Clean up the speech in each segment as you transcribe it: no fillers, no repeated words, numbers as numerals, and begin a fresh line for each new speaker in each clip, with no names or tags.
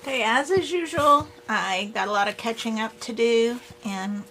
Okay, as is usual, I got a lot of catching up to do, and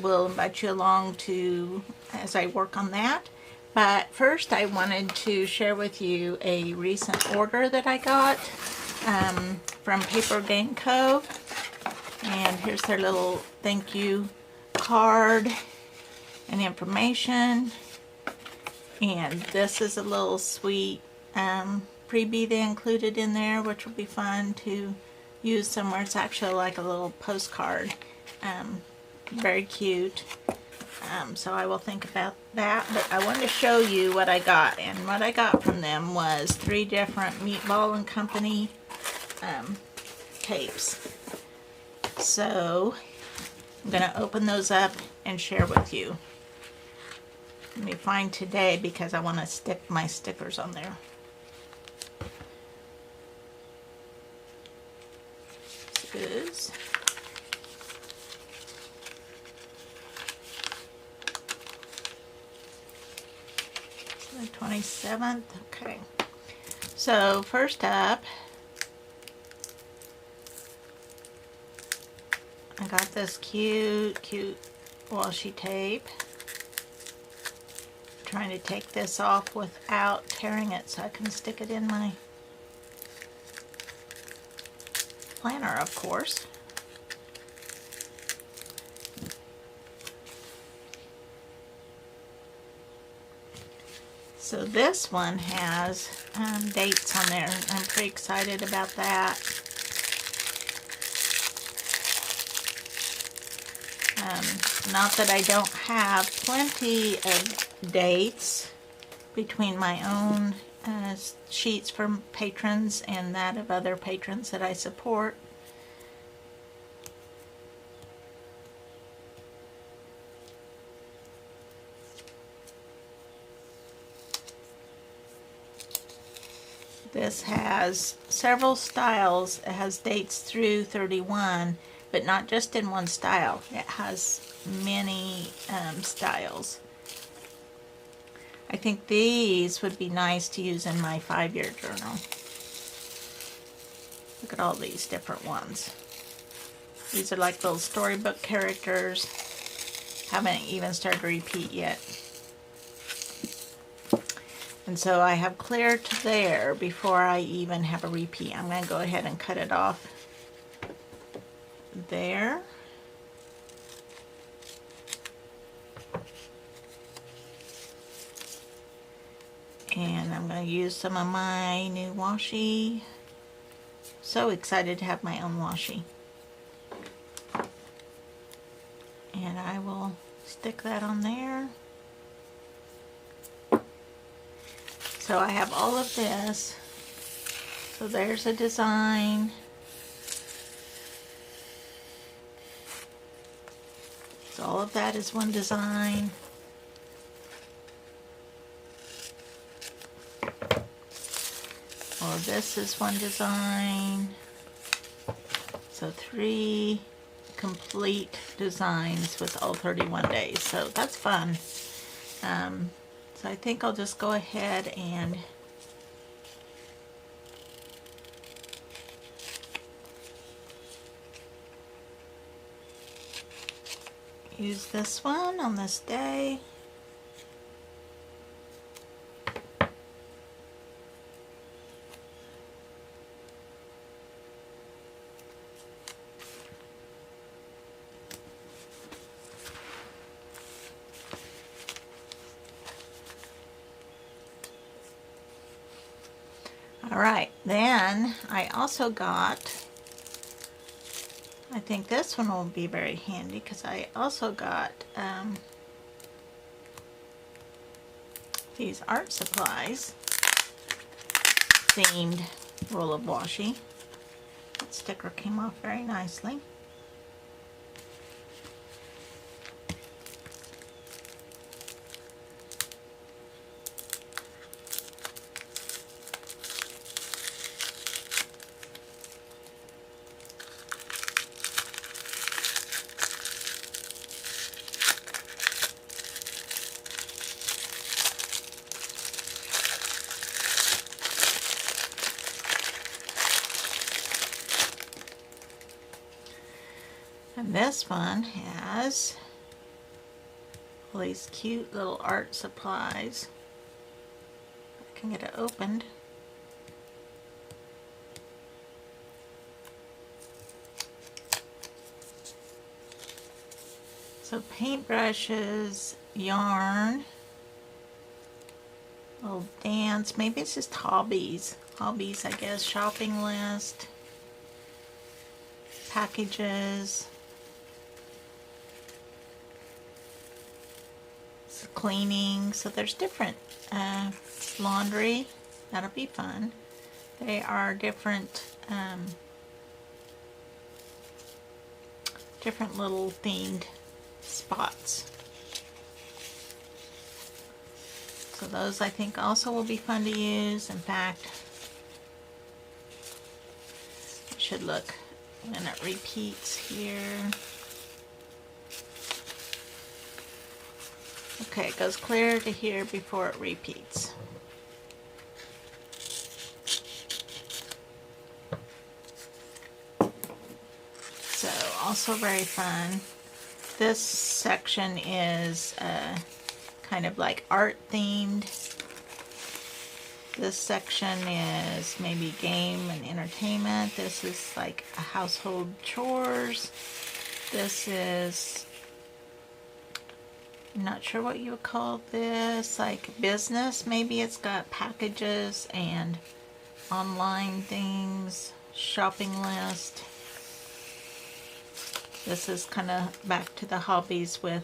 we'll invite you along to as I work on that. But first, I wanted to share with you a recent order that I got from Paper Game Co. And here's their little thank you card and information. And this is a little sweet freebie they included in there, which will be fun to use somewhere. It's actually like a little postcard. Very cute. So I will think about that. But I wanted to show you what I got. And what I got from them was 3 different Meatball and Company tapes. So I'm going to open those up and share with you. Let me find today because I want to stick my stickers on there. This is the 27th. Okay. So first up, I got this cute washi tape. I'm trying to take this off without tearing it so I can stick it in my planner, of course. So this one has dates on there. I'm pretty excited about that. Not that I don't have plenty of dates between my own sheets from patrons and that of other patrons that I support. This has several styles. It has dates through 31, but not just in one style. It has many styles. I think these would be nice to use in my 5-year journal. Look at all these different ones. These are like little storybook characters. Haven't even started to repeat yet. And so I have clear to there before I even have a repeat. I'm going to go ahead and cut it off there. And I'm going to use some of my new washi. So excited to have my own washi. And I will stick that on there. So I have all of this. So there's a design. So all of that is one design. All of this is one design. So 3 complete designs with all 31 days. So that's fun. So I think I'll just go ahead and use this one on this day. Alright, then I also got, I think this one will be very handy because I also got these art supplies themed roll of washi. That sticker came off very nicely. And this one has all these cute little art supplies. I can get it opened. So paintbrushes, yarn, little dance, maybe it's just hobbies. Hobbies, I guess, shopping list, packages, cleaning. So there's different laundry. That'll be fun. They are different different little themed spots. So those I think also will be fun to use. In fact, it should look when it repeats here. Okay, it goes clear to here before it repeats. So also very fun. This section is kind of like art themed. This section is maybe game and entertainment. This is like a household chores. This is, I'm not sure what you would call this, like business. Maybe it's got packages and online things, shopping list. This is kind of back to the hobbies with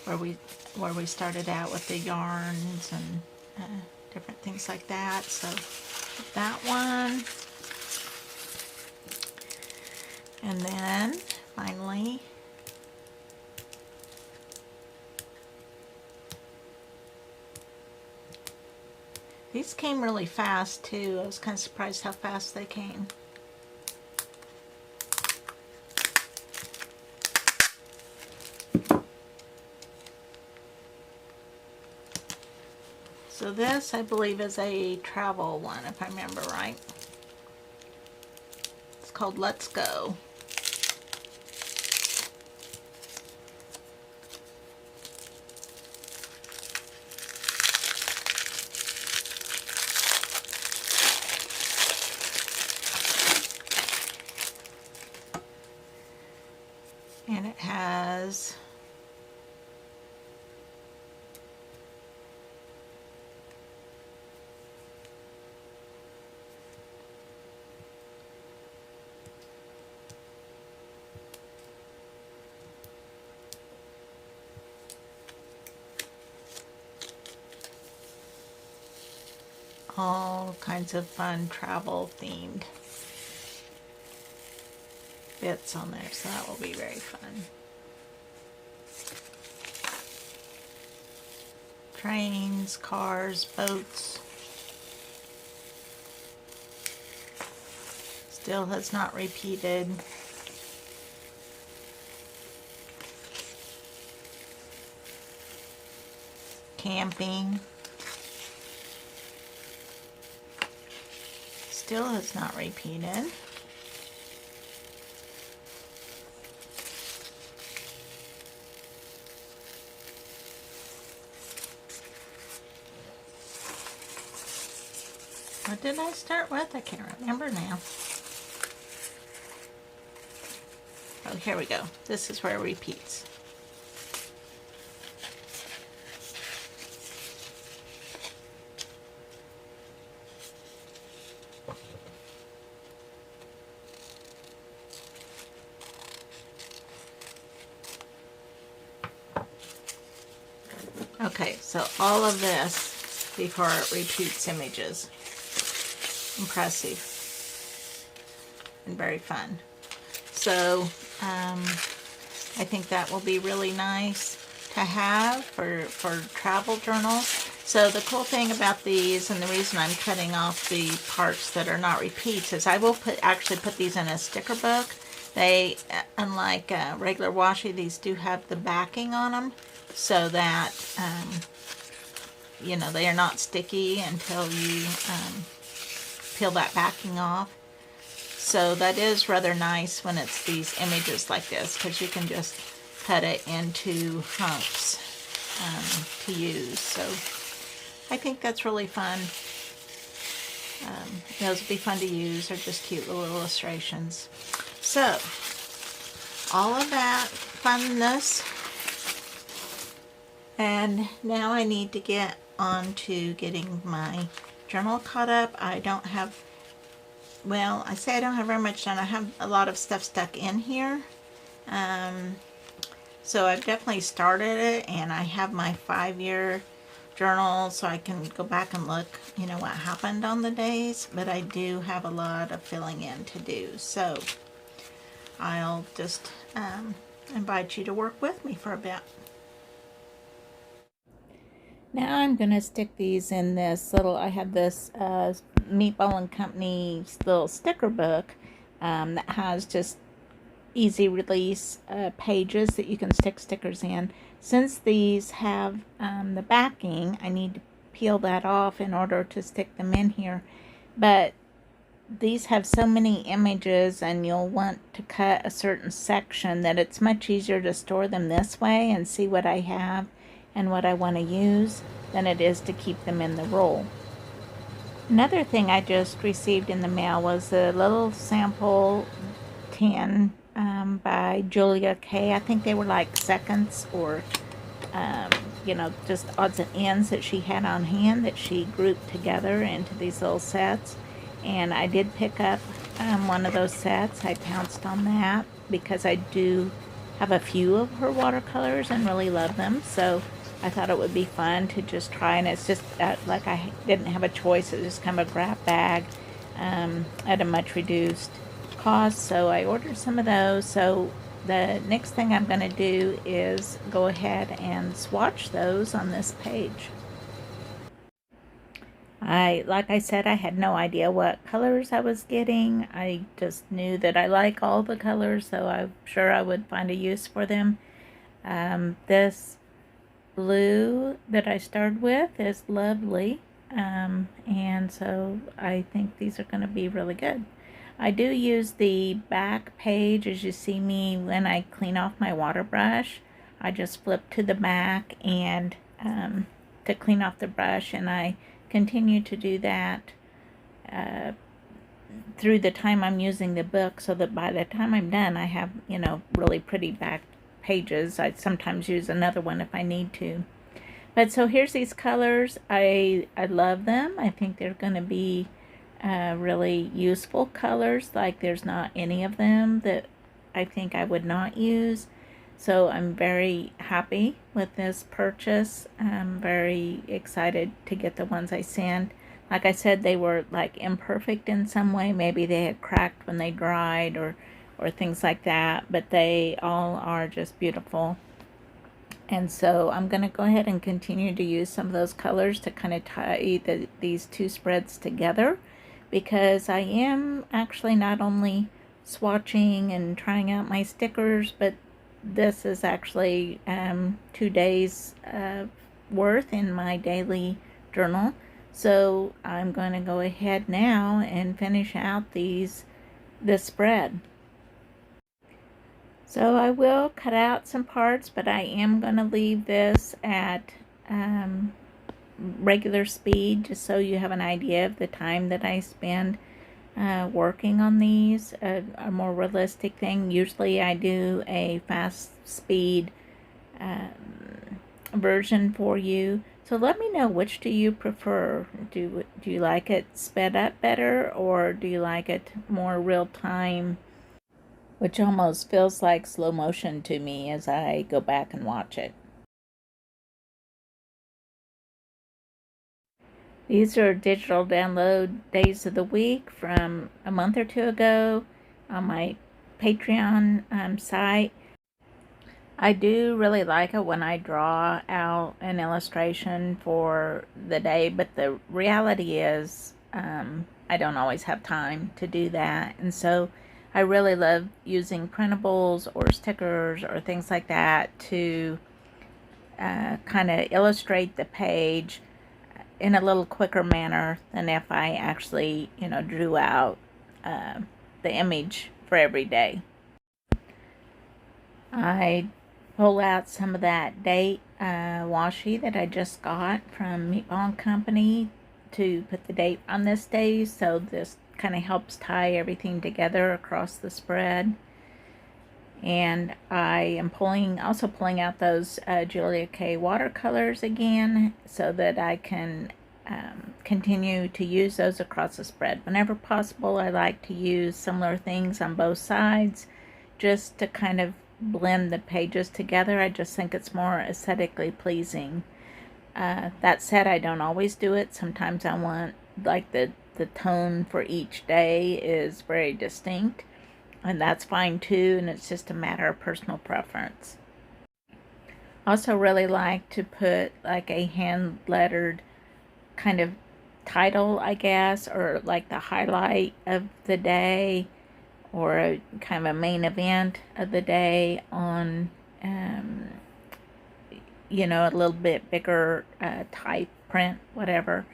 where we started out with the yarns and different things like that. So that one, and then finally these came really fast too. I was kind of surprised how fast they came. So this, I believe, is a travel one, if I remember right. It's called Let's Go. And it has all kinds of fun travel themed bits on there, so that will be very fun. Trains, cars, boats. Still has not repeated. Camping. Still has not repeated. What did I start with? I can't remember now. Oh, here we go. This is where it repeats. Okay, so all of this before it repeats images. Impressive and very fun. So I think that will be really nice to have for travel journals. So the cool thing about these, and the reason I'm cutting off the parts that are not repeats, is I will actually put these in a sticker book. They, unlike regular washi, these do have the backing on them, so that you know, they are not sticky until you peel that backing off. So that is rather nice when it's these images like this, because you can just cut it into hunks to use. So I think that's really fun. Those would be fun to use. They're just cute little illustrations. So all of that funness, and now I need to get on to getting my journal caught up. I don't have, well, I say I don't have very much done. I have a lot of stuff stuck in here. So I've definitely started it, and I have my 5-year journal so I can go back and look, you know, what happened on the days, but I do have a lot of filling in to do. So I'll just invite you to work with me for a bit. Now I'm going to stick these in this little, I have this Meatball and Company little sticker book that has just easy release pages that you can stick stickers in. Since these have the backing, I need to peel that off in order to stick them in here. But these have so many images, and you'll want to cut a certain section, that it's much easier to store them this way and see what I have and what I want to use than it is to keep them in the roll. Another thing I just received in the mail was a little sample tin by Julia K. I think they were like seconds, or you know, just odds and ends that she had on hand that she grouped together into these little sets. And I did pick up one of those sets. I pounced on that because I do have a few of her watercolors and really love them. So I thought it would be fun to just try, and it's just like I didn't have a choice. It was just kind of a grab bag at a much reduced cost. So I ordered some of those. So the next thing I'm going to do is go ahead and swatch those on this page. Like I said, I had no idea what colors I was getting. I just knew that I like all the colors, so I'm sure I would find a use for them. This blue that I started with is lovely, and so I think these are going to be really good. I do use the back page, as you see me when I clean off my water brush. I just flip to the back and to clean off the brush, and I continue to do that through the time I'm using the book, so that by the time I'm done, I have, you know, really pretty back pages. I sometimes use another one if I need to. But so here's these colors. I love them. I think they're going to be really useful colors. Like, there's not any of them that I think I would not use. So I'm very happy with this purchase. I'm very excited to get the ones I sent. Like I said, they were like imperfect in some way. Maybe they had cracked when they dried, or things like that. But they all are just beautiful. And so I'm going to go ahead and continue to use some of those colors to kind of tie these two spreads together, because I am actually not only swatching and trying out my stickers, but this is actually 2 days worth in my daily journal. So I'm going to go ahead now and finish out this spread. So I will cut out some parts, but I am going to leave this at regular speed, just so you have an idea of the time that I spend working on these. A more realistic thing, usually I do a fast speed version for you. So let me know, which do you prefer? Do you like it sped up better, or do you like it more real time, which almost feels like slow motion to me as I go back and watch it? These are digital download days of the week from a month or two ago on my Patreon site. I do really like it when I draw out an illustration for the day, but the reality is I don't always have time to do that. And so I really love using printables or stickers or things like that to kind of illustrate the page in a little quicker manner than if I actually, you know, drew out the image for every day. I pull out some of that date washi that I just got from Meatball and Company to put the date on this day, so this kind of helps tie everything together across the spread. And I am also pulling out those Julia K watercolors again, so that I can continue to use those across the spread. Whenever possible, I like to use similar things on both sides, just to kind of blend the pages together. I just think it's more aesthetically pleasing. That said, I don't always do it. Sometimes I want, like, the tone for each day is very distinct, and that's fine too, and it's just a matter of personal preference. Also really like to put like a hand lettered kind of title, I guess, or like the highlight of the day, or a kind of a main event of the day on a little bit bigger type print, whatever.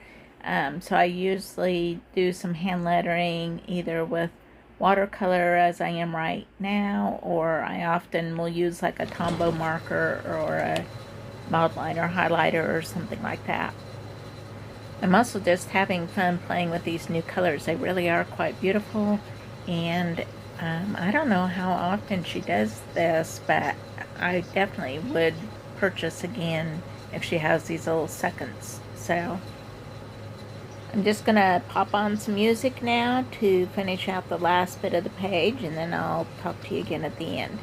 So I usually do some hand lettering either with watercolor, as I am right now, or I often will use like a Tombow marker or a mild liner highlighter or something like that. I'm also just having fun playing with these new colors. They really are quite beautiful, and I don't know how often she does this, but I definitely would purchase again if she has these little seconds. So I'm just gonna pop on some music now to finish out the last bit of the page, and then I'll talk to you again at the end.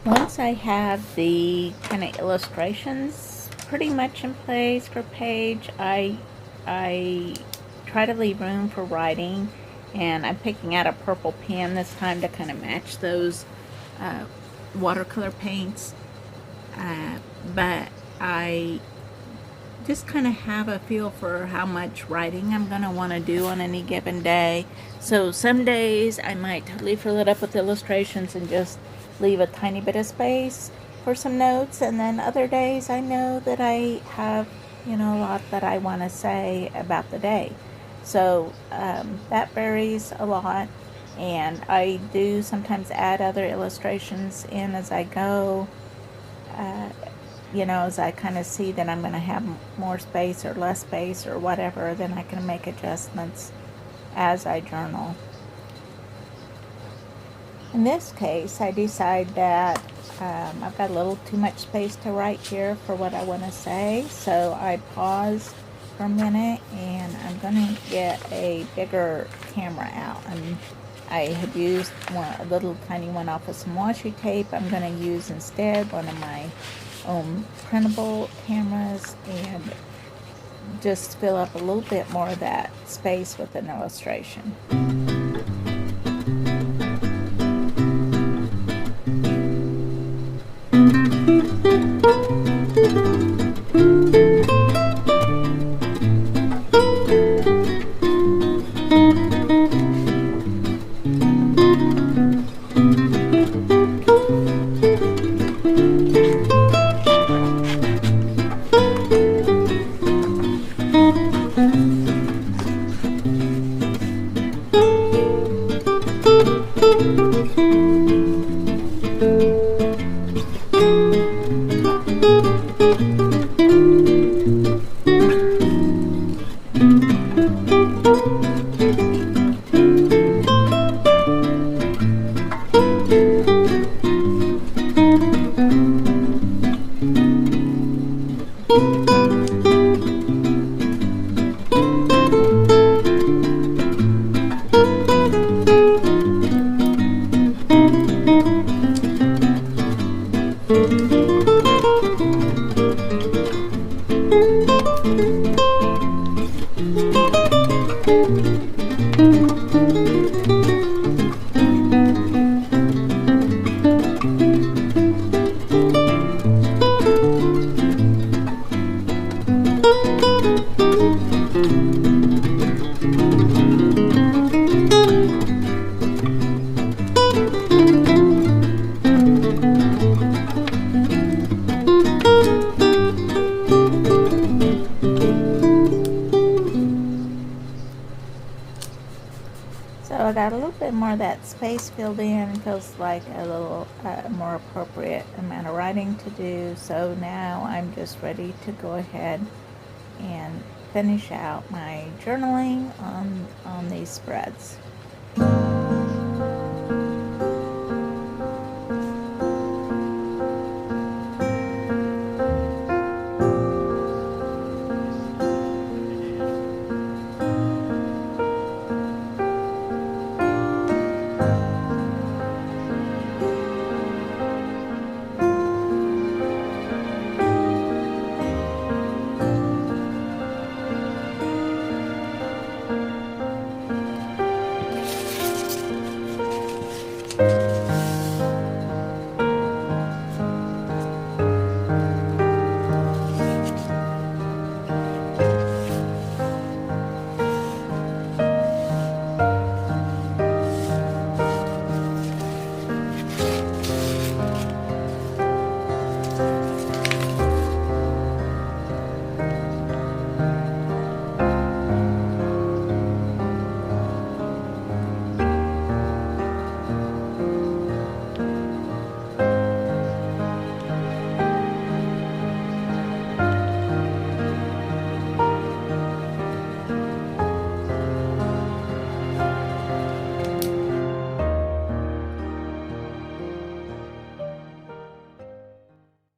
Once I have the kind of illustrations pretty much in place for page, I try to leave room for writing, and I'm picking out a purple pen this time to kind of match those watercolor paints, but I just kind of have a feel for how much writing I'm going to want to do on any given day. So some days I might totally fill it up with illustrations and just leave a tiny bit of space for some notes, and then other days I know that I have, a lot that I want to say about the day. So that varies a lot, and I do sometimes add other illustrations in as I go, as I kind of see that I'm going to have more space or less space or whatever, then I can make adjustments as I journal. In this case, I decide that I've got a little too much space to write here for what I want to say, so I pause for a minute, and I'm going to get a bigger camera out. And I had used a little tiny one off of some washi tape. I'm going to use instead one of my own printable cameras and just fill up a little bit more of that space with an illustration. So I got a little bit more of that space filled in. Feels like a little more appropriate amount of writing to do. So now I'm just ready to go ahead and finish out my journaling on these spreads.